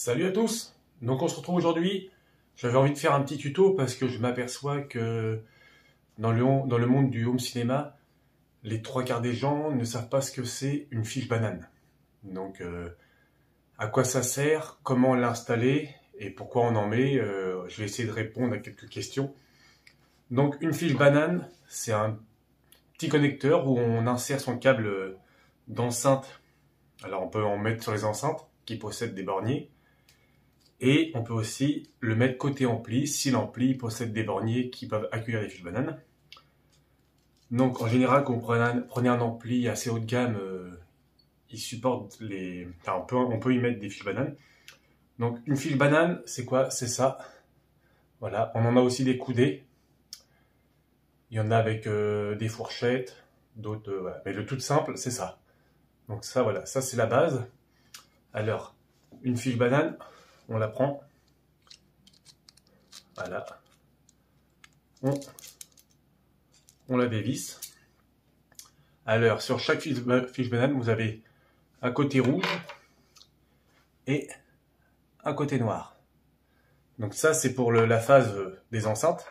Salut à tous! Donc on se retrouve aujourd'hui. J'avais envie de faire un petit tuto parce que je m'aperçois que dans le monde du home cinéma, les trois quarts des gens ne savent pas ce que c'est une fiche banane. Donc à quoi ça sert, comment l'installer et pourquoi on en met. Je vais essayer de répondre à quelques questions. Donc une fiche banane, c'est un petit connecteur où on insère son câble d'enceinte. Alors on peut en mettre sur les enceintes qui possèdent des borniers. Et on peut aussi le mettre côté ampli si l'ampli possède des borniers qui peuvent accueillir les fiches bananes. Donc en général, quand vous prenez un ampli assez haut de gamme, il supporte les... Enfin, on peut y mettre des fiches bananes. Donc une fiche banane, c'est quoi? C'est ça. Voilà, on en a aussi des coudées. Il y en a avec des fourchettes, d'autres... voilà. Mais le tout simple, c'est ça. Donc ça, voilà, ça c'est la base. Alors, une fiche banane... On la prend, voilà, on la dévisse. Alors, sur chaque fiche banane, vous avez un côté rouge et un côté noir. Donc ça, c'est pour la phase des enceintes.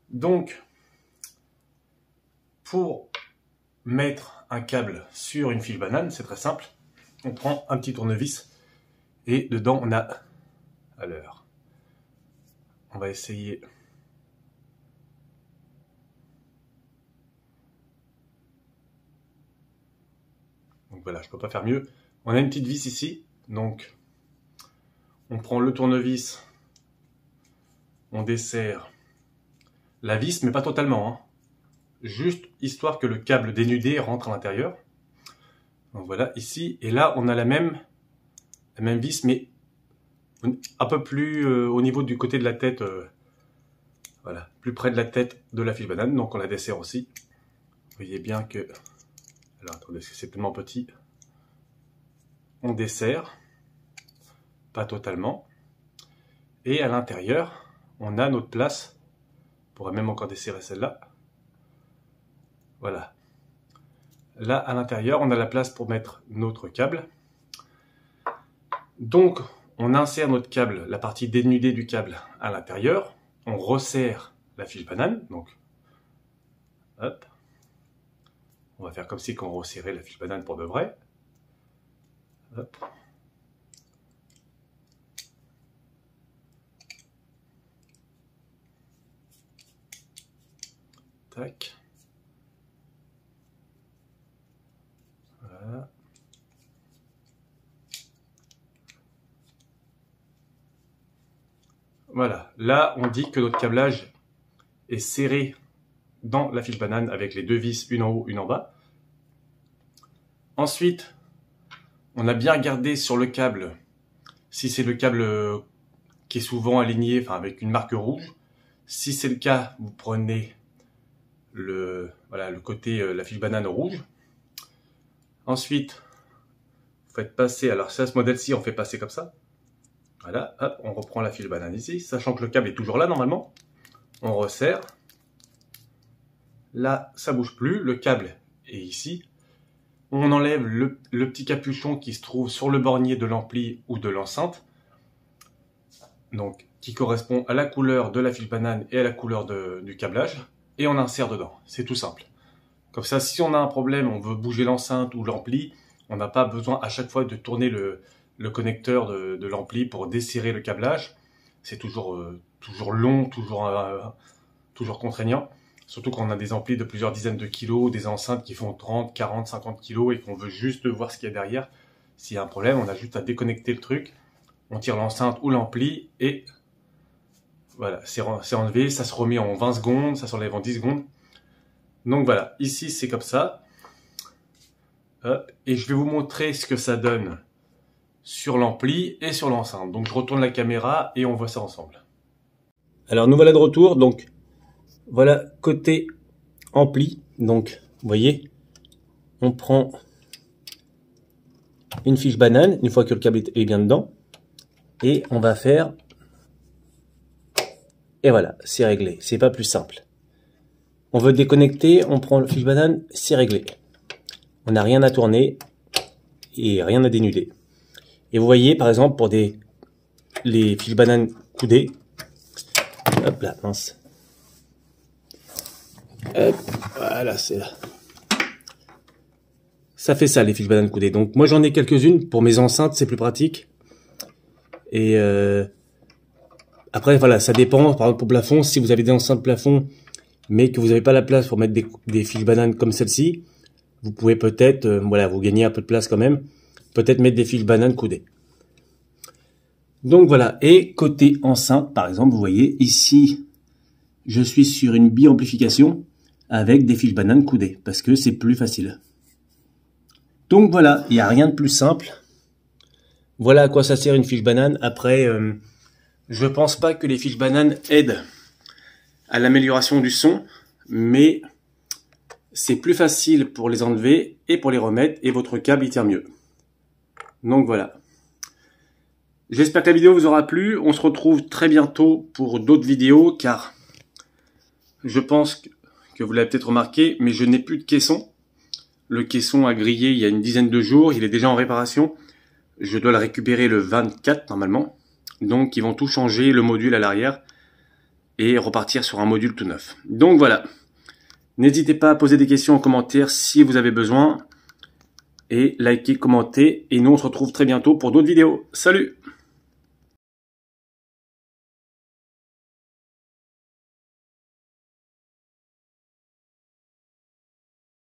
Donc, pour mettre un câble sur une fiche banane, c'est très simple. On prend un petit tournevis. Et dedans, on a... Alors, on va essayer... Donc voilà, je ne peux pas faire mieux. On a une petite vis ici. Donc, on prend le tournevis. On desserre la vis, mais pas totalement. Hein. Juste histoire que le câble dénudé rentre à l'intérieur. Donc voilà, ici. Et là, on a la même vis, mais un peu plus au niveau du côté de la tête, voilà, plus près de la tête de la fiche banane, donc on la dessert aussi. Vous voyez bien que, alors attendez, c'est tellement petit, on dessert, pas totalement, et à l'intérieur, on a notre place, on pourrait même encore desserrer celle-là, voilà. Là, à l'intérieur, on a la place pour mettre notre câble. Donc, on insère notre câble, la partie dénudée du câble à l'intérieur. On resserre la fiche banane. Donc, hop. On va faire comme si on resserrait la fiche banane pour de vrai. Hop. Tac. Voilà. Voilà, là on dit que notre câblage est serré dans la fiche banane avec les deux vis, une en haut, une en bas. Ensuite, on a bien regardé sur le câble, si c'est le câble qui est souvent aligné, enfin avec une marque rouge. Si c'est le cas, vous prenez voilà, le côté, la fiche banane rouge. Ensuite, vous faites passer, alors ça, ce modèle-ci, on fait passer comme ça. Voilà, hop, on reprend la fiche banane ici, sachant que le câble est toujours là normalement. On resserre. Là, ça bouge plus, le câble est ici. On enlève le petit capuchon qui se trouve sur le bornier de l'ampli ou de l'enceinte. Donc, qui correspond à la couleur de la fiche banane et à la couleur du câblage. Et on insère dedans, c'est tout simple. Comme ça, si on a un problème, on veut bouger l'enceinte ou l'ampli, on n'a pas besoin à chaque fois de tourner le connecteur de l'ampli pour desserrer le câblage. C'est toujours long, toujours contraignant. Surtout quand on a des amplis de plusieurs dizaines de kilos, des enceintes qui font 30, 40, 50 kilos et qu'on veut juste voir ce qu'il y a derrière. S'il y a un problème, on a juste à déconnecter le truc. On tire l'enceinte ou l'ampli et voilà, c'est enlevé. Ça se remet en 20 secondes, ça s'enlève en 10 secondes. Donc voilà, ici c'est comme ça. Hop, et je vais vous montrer ce que ça donne sur l'ampli et sur l'enceinte. Donc je retourne la caméra et on voit ça ensemble. Alors nous voilà de retour, donc voilà côté ampli. Donc vous voyez, on prend une fiche banane, une fois que le câble est bien dedans, et on va faire, et voilà, c'est réglé, c'est pas plus simple. On veut déconnecter, on prend la fiche banane, c'est réglé. On n'a rien à tourner et rien à dénuder. Et vous voyez, par exemple, pour des les fiches bananes coudées. Hop là, mince. Hop, voilà, c'est là. Ça fait ça, les fiches bananes coudées. Donc moi j'en ai quelques-unes pour mes enceintes, c'est plus pratique. Et après voilà, ça dépend. Par exemple pour plafond, si vous avez des enceintes plafond, mais que vous n'avez pas la place pour mettre des fiches bananes comme celle-ci, vous pouvez peut-être, voilà, vous gagnez un peu de place quand même, peut-être mettre des fiches bananes coudées. Donc voilà, et côté enceinte, par exemple, vous voyez ici, je suis sur une bi-amplification avec des fiches bananes coudées, parce que c'est plus facile. Donc voilà, il n'y a rien de plus simple. Voilà à quoi ça sert une fiche banane. Après, je pense pas que les fiches bananes aident à l'amélioration du son, mais c'est plus facile pour les enlever et pour les remettre, et votre câble y tient mieux. Donc voilà. J'espère que la vidéo vous aura plu. On se retrouve très bientôt pour d'autres vidéos, car je pense que vous l'avez peut-être remarqué, mais je n'ai plus de caisson. Le caisson a grillé il y a une dizaine de jours, il est déjà en réparation. Je dois le récupérer le 24 normalement. Donc ils vont tout changer, le module à l'arrière, et repartir sur un module tout neuf. Donc voilà. N'hésitez pas à poser des questions en commentaire si vous avez besoin. Et likez, commentez. Et nous on se retrouve très bientôt pour d'autres vidéos. Salut!